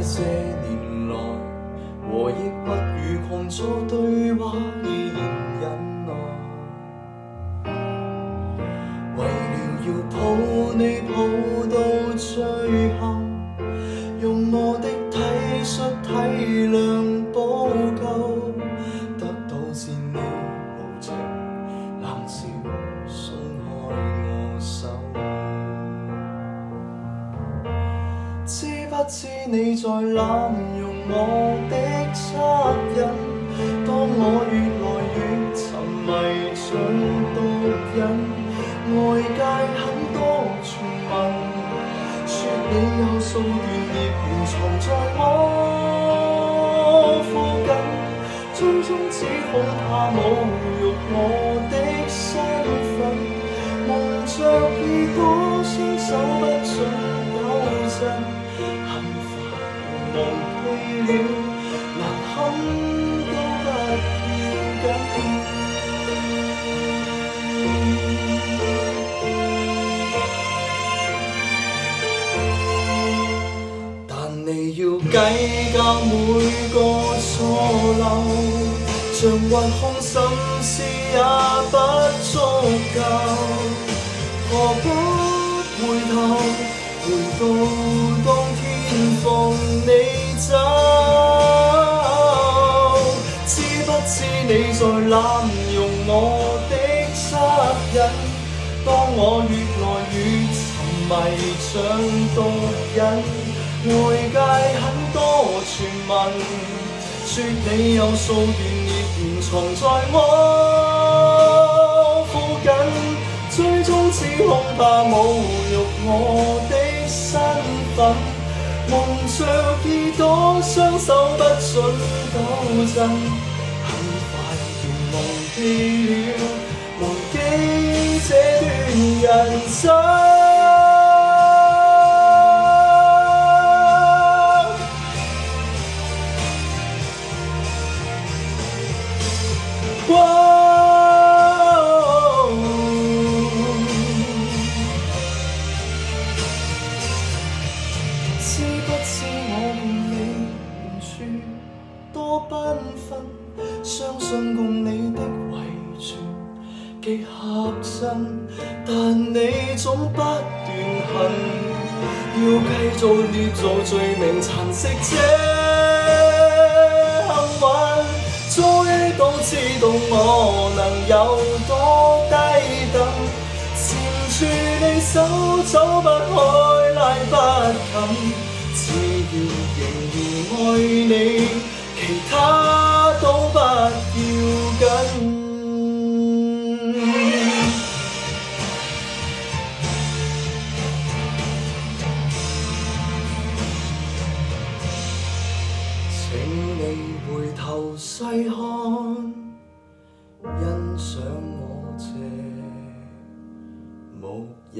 些年來，和抑鬱與狂躁對話依然忍耐，為了要抱你抱到最後，用我的體恤體諒補救，得到是你無情冷笑鬆開我手。知不知你在濫用我的惻隱？當我越來越沉迷像毒癮，外界很多傳聞，說你有數段孽緣藏在我附近，最終只恐怕侮辱我的身份，蒙着耳朵雙手不准抖震。忘記了，難堪都不要緊。但你要計較每個錯漏，像挖空心思也不足夠，何不回頭回到當天放你走？知不知你在濫用我的惻隱？當我越來越沉迷像毒癮，外界很多傳聞，說你有數段孽緣藏在我附近，最終只恐怕侮辱我的身份，蒙着耳朵雙手不准抖震，很快便忘記了，忘記這段人生。知不知我共你緣處多繽紛，相信共你的遺傳極合襯，但你總不斷恨，要繼續捏造罪名蠶食這幸運，早已都知道我能有多低等，纏住你手走不開拉不近，只要仍然愛你，其他都不要緊。請你回頭細看，欣賞我這牧人。